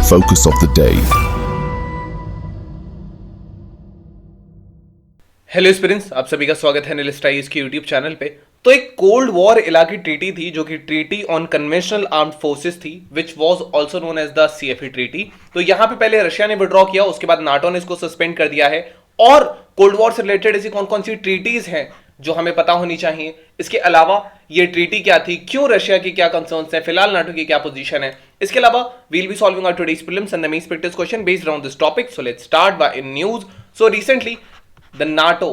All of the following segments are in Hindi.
Focus of the day. Hello students, आप सभी का स्वागत है एनालिस्ट आईएएस के यूट्यूब चैनल पे। तो एक कोल्ड वॉर इलाकी ट्रीटी थी जो कि treaty on conventional armed forces थी, which was also known as the CFE treaty. तो यहां पे पहले रशिया ने विड्रॉ किया, उसके बाद नाटो ने इसको सस्पेंड कर दिया है। और कोल्ड वॉर से रिलेटेड ऐसी कौन कौन सी ट्रीटीज हैं जो हमें पता होनी चाहिए, इसके अलावा ये ट्रीटी क्या थी, क्यों रशिया की क्या कंसर्न्स हैं, फिलहाल नाटो की क्या पोजीशन है, इसके अलावा we'll be solving our today's prelims and the main practice question based around this topic. So let's start by in news. So recently the NATO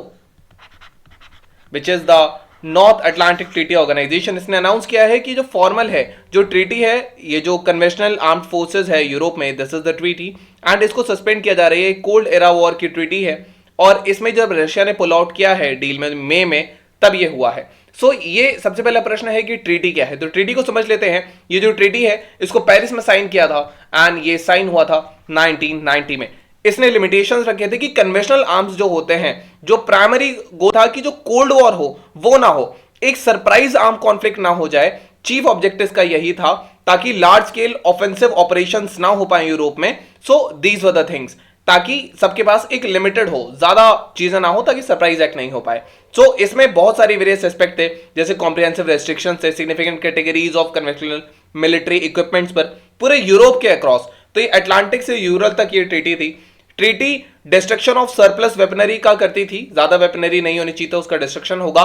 which is the North Atlantic Treaty Organization, इसने अनाउंस किया है कि जो फॉर्मल है, जो ट्रीटी है, ये जो कन्वेंशनल आर्म्ड फोर्सेस है यूरोप में, this is the treaty and इसको सस्पेंड किया जा रही है। कोल्ड एरा वॉर की ट्रीटी है और इसमें जब रशिया ने पुल आउट किया है डील में मई में, तब ये हुआ है। सो ये सबसे पहला प्रश्न है कि ट्रीटी क्या है। तो ट्रीटी को समझ लेते हैं। ये जो ट्रीटी है इसको पेरिस में साइन किया था एंड ये साइन हुआ था 1990 में। इसने लिमिटेशंस रखे थे कि कन्वेंशनल आर्म्स जो होते हैं, जो प्राइमरी गोल था कि जो कोल्ड वॉर हो वो ना हो, एक सरप्राइज आर्म कॉन्फ्लिक्ट ना हो जाए। चीफ ऑब्जेक्टिव का यही था ताकि लार्ज स्केल ऑफेंसिव ऑपरेशंस ना हो पाए यूरोप में। So these were the things, ताकि सबके पास एक लिमिटेड हो, ज्यादा चीजें ना हो, ताकि सरप्राइज एक्ट नहीं हो पाए। सो इसमें बहुत सारी वेरियस एस्पेक्ट थे, जैसे कॉम्प्रिहेंसिव रेस्ट्रिक्शंस थे significant categories of conventional military equipments पर पूरे यूरोप के अक्रॉस। तो ये अटलांटिक से यूरल तक ये ट्रीटी थी। Treaty destruction of surplus weaponry का करती थी, ज्यादा वेपनरी नहीं होनी चाहिए, उसका डिस्ट्रक्शन होगा।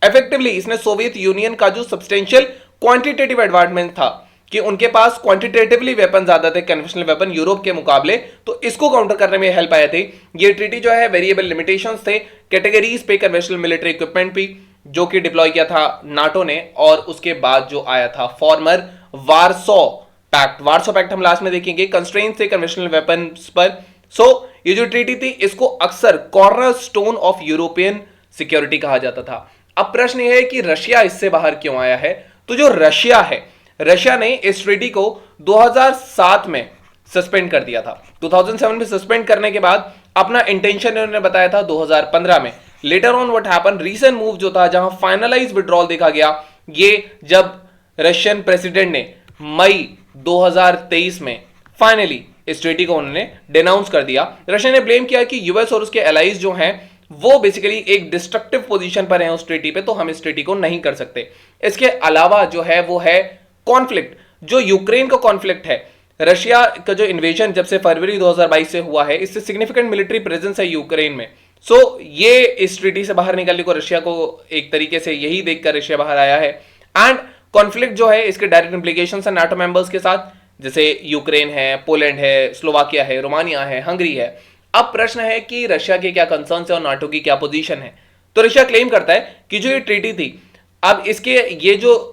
इफेक्टिवली इसने सोवियत यूनियन का जो सब्सटेंशियल क्वांटिटेटिव एडवांटेज था कि उनके पास क्वांटिटेटिवली वेपन ज्यादा थे, कन्वेंशनल वेपन यूरोप के मुकाबले, तो इसको काउंटर करने में हेल्प आए थे। ये ट्रीटी जो है वेरिएबल लिमिटेशंस थे कैटेगरीज पे कन्वेंशनल मिलिट्री इक्विपमेंट भी, जो कि डिप्लॉय किया था नाटो ने। और उसके बाद जो आया था former Warsaw Pact. Warsaw Pact हम लास्ट में देखेंगे, कंस्ट्रेंट्स थे कन्वेंशनल वेपन्स पर। सो ये जो ट्रीटी थी इसको अक्सर corner stone of European security कहा जाता था। अब प्रश्न यह है कि रशिया इससे बाहर क्यों आया है। तो जो रशिया है, रशिया ने इस ट्रीटी को 2007 में सस्पेंड कर दिया था। 2007 में सस्पेंड करने के बाद अपना इंटेंशन उन्होंने बताया था 2015 में। Later on what happened, recent move जो था जहां फाइनलाइज विड्रॉल देखा गया, ये जब रशियन प्रेसिडेंट ने मई 2023 में फाइनली इस ट्रीटी को उन्होंने डिनाउंस कर दिया। रशिया ने ब्लेम किया कि यूएस और उसके एलाइज जो हैं वो बेसिकली एक डिस्ट्रक्टिव पोजीशन पर हैं उस ट्रीटी पे, तो हम इस ट्रीटी को नहीं कर सकते। इसके अलावा जो है वो है कॉन्फ्लिक्ट, जो यूक्रेन का कॉन्फ्लिक्ट है। रशिया का जो इन्वेजन जब से फरवरी 2022 से हुआ है, इससे सिग्निफिकेंट मिलिट्री प्रेजेंस है यूक्रेन में। सो ये इस ट्रीटी से बाहर निकलने को रशिया को एक तरीके से यही देखकर रशिया बाहर आया है। एंड कॉन्फ्लिक्ट जो है इसके डायरेक्ट इंप्लीकेशंस है नाटो मेंबर्स के साथ, जैसे यूक्रेन है, पोलैंड है, स्लोवाकिया है, रोमानिया है, हंगरी है। अब प्रश्न है कि रशिया के क्या कंसर्न्स है और नाटो की क्या पोजीशन है। तो रशिया क्लेम करता है कि जो ये ट्रीटी थी, अब इसके ये जो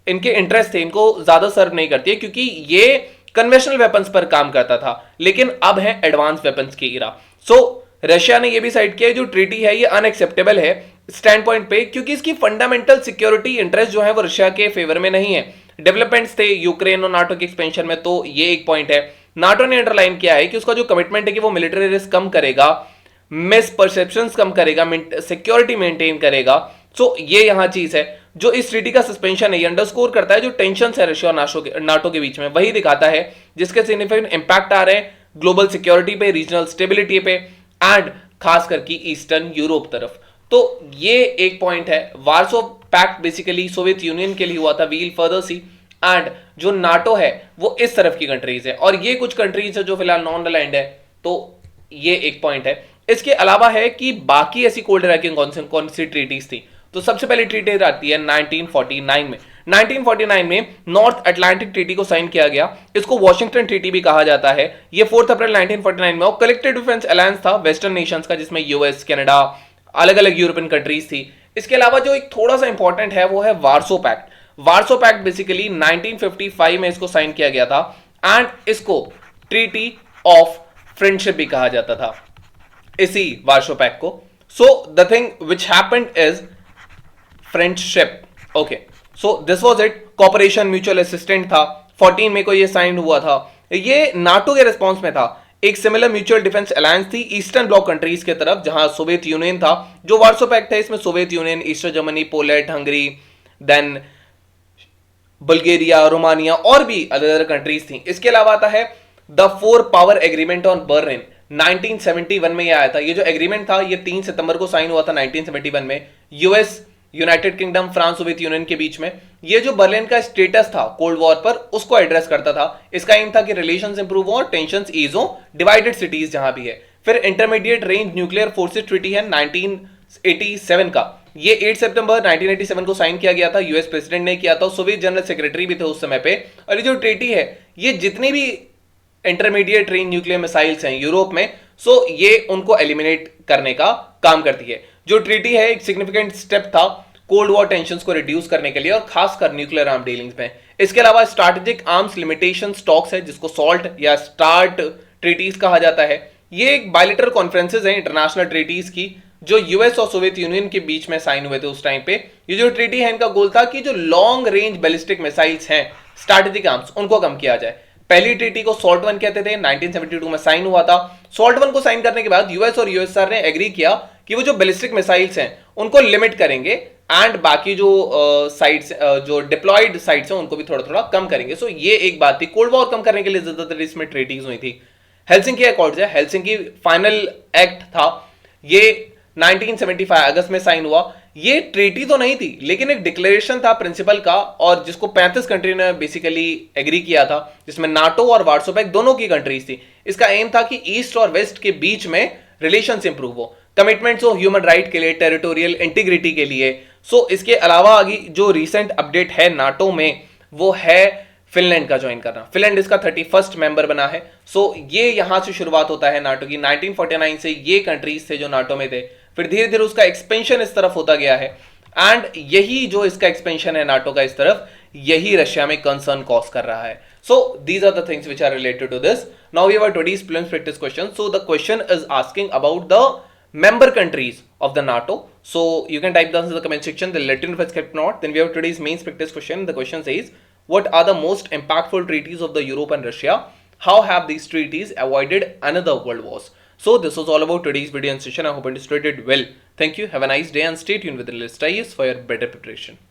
इनके इंटरेस्ट थे इनको ज्यादा सर्व नहीं करती है, क्योंकि ये कन्वेंशनल वेपन्स पर काम करता था, लेकिन अब है एडवांस वेपन्स की इरा। सो रशिया ने ये भी साइड किया जो ट्रीटी है ये अनएक्सेप्टेबल है स्टैंड पॉइंट पे, क्योंकि इसकी फंडामेंटल सिक्योरिटी इंटरेस्ट जो है वो रशिया के फेवर में नहीं है। डेवलपमेंट्स थे यूक्रेन और नाटो के एक्सपेंशन में, तो ये एक पॉइंट है। नाटो ने अंडरलाइन किया है कि उसका जो कमिटमेंट है कि वो मिलिट्री रिस्क कम करेगा, मिस परसेप्शंस कम करेगा, सिक्योरिटी मेंटेन करेगा। सो ये यहां चीज है जो इस ट्रीटी का सस्पेंशन है, ये अंडरस्कोर करता है जो टेंशन है रशिया और नाटो के बीच में, वही दिखाता है, जिसके सिग्निफिकेंट इंपैक्ट आ रहे हैं ग्लोबल सिक्योरिटी पे, रीजनल स्टेबिलिटी पे एंड खास करके ईस्टर्न यूरोप तरफ। तो ये एक पॉइंट है। Warsaw Pact basically Soviet Union के लिए हुआ था, वील फर्दर सी, एंड जो नाटो है वो इस तरफ की कंट्रीज है, और ये कुछ कंट्रीज है जो फिलहाल नॉन अलाइंड है। तो ये एक पॉइंट है। इसके अलावा है कि बाकी ऐसी कोल्ड एरा की कौन सी ट्रीटीज थी। तो सबसे पहली ट्रीटी आती है 1949 में। 1949 में नॉर्थ अटलांटिक ट्रीटी को साइन किया गया। इसको वॉशिंगटन ट्रीटी भी कहा जाता है। ये 4 अप्रैल 1949 में, और कलेक्टिव डिफेंस अलायंस था वेस्टर्न नेशंस का, जिसमें यूएस, कनाडा, अलग अलग यूरोपियन कंट्रीज थी। इसके अलावा जो एक थोड़ा सा इंपॉर्टेंट है वो है Warsaw Pact. Warsaw Pact basically 1955 में इसको साइन किया गया था एंड इसको ट्रीटी ऑफ फ्रेंडशिप भी कहा जाता था, इसी वार्सो पैक्ट को। So the thing which happened is friendship. Okay, so this was it. Cooperation, mutual assistant था। 14 में को ये साइन हुआ था। ये नाटो के रिस्पॉन्स में था। एक सिमिलर म्यूचुअल डिफेंस अलायंस थी ईस्टर्न ब्लॉक कंट्रीज के तरफ, जहां सोवियत यूनियन था। जो वार्सो पैक्ट है इसमें Soviet Union, Eastern Germany, Poland, Hungary, then Bulgaria, Romania और भी अलग अलग कंट्रीज थी। इसके अलावा आता है the four power agreement on Berlin 1971 में ये आया था। ये जो एग्रीमेंट था ये 3 सितंबर को साइन हुआ था 1971 में, US, United kingdom, France, Soviet Union के बीच में। ये जो बर्लिन का स्टेटस था कोल्ड वॉर पर, उसको एड्रेस करता था। इसका एम था कि रिलेशंस इंप्रूव हो और टेंशंस ईज हो डिवाइडेड सिटीज जहां भी है। फिर intermediate range nuclear forces treaty है 1987 का, ये 8 सितंबर 1987 को साइन किया गया था, यूएस प्रेसिडेंट ने किया था, सोवियत जनरल सेक्रेटरी भी थे उस समय पे। और ये जो ट्रीटी है ये जितनी भी इंटरमीडिएट रेंज न्यूक्लियर मिसाइल्स हैं यूरोप में, सो ये उनको एलिमिनेट करने का काम करती है। जो ट्रीटी है एक सिग्निफिकेंट स्टेप था कोल्ड वॉर टेंशंस को रिड्यूस करने के लिए और खासकर न्यूक्लियर आर्म डीलिंग्स में। इसके अलावा स्ट्रैटेजिक आर्म्स लिमिटेशन स्टॉक्स है जिसको सॉल्ट या स्टार्ट ट्रीटीज कहा जाता है। ये एक बायलैटरल कॉन्फ्रेंसेस हैं इंटरनेशनल ट्रीटीज की जो यूएस और सोवियत यूनियन के बीच में साइन हुए थे उस टाइम पे। ये जो ट्रीटी है इनका गोल था कि जो लॉन्ग रेंज बैलिस्टिक मिसाइल्स हैं स्ट्रैटेजिक आर्म्स उनको कम किया जाए। पहली ट्रीटी को सॉल्ट वन कहते थे, 1972 में साइन हुआ था। सॉल्ट वन को साइन करने के बाद यूएस और यूएसआर ने एग्री किया कि वो जो बैलिस्टिक मिसाइल्स हैं उनको लिमिट करेंगे एंड बाकी जो साइट्स जो डिप्लॉयड साइट्स हैं उनको भी थोड़ा थोड़ा कम करेंगे। सो ये एक बात थी, कोल्ड वॉर कम करने के लिए ज्यादातर इसमें ट्रीटीज हुई थी। हेलसिंकी अकॉर्ड्स है, हेलसिंकी फाइनल एक्ट था, ये 1975 अगस्त में साइन हुआ। ये ट्रीटी तो नहीं थी लेकिन एक डिक्लेरेशन था प्रिंसिपल का, और जिसको 35 कंट्री ने बेसिकली एग्री किया था, जिसमें नाटो और वार्सो पैक्ट दोनों की कंट्रीज थी। इसका एम था कि ईस्ट और वेस्ट के बीच में रिलेशंस इंप्रूव हो, कमिटमेंट्स हो ह्यूमन राइट के लिए, टेरिटोरियल इंटीग्रिटी के लिए। सो इसके अलावा आगे जो रिसेंट अपडेट है नाटो में वो है फिनलैंड का ज्वाइन करना। फिनलैंड इसका 31st मेंबर बना है। सो ये यहां से शुरुआत होता है नाटो की। 1949 से ये कंट्रीज थे जो नाटो में थे, फिर धीरे धीरे उसका एक्सपेंशन इस तरफ होता गया है एंड यही जो इसका एक्सपेंशन है नाटो का इस तरफ, यही रशिया में कंसर्न कॉज कर रहा है। So these are the things which are related to this. Now we have today's prelims practice question. So the question is asking about the member countries of the NATO. So you can type down in the comment section. They'll let you know if it's correct or not. Then we have today's main practice question. The question says, what are the most impactful treaties of the Europe and Russia? How have these treaties avoided another world wars? So this was all about today's video and session. I hope you understood it well. Thank you. Have a nice day and stay tuned with the list for your better preparation.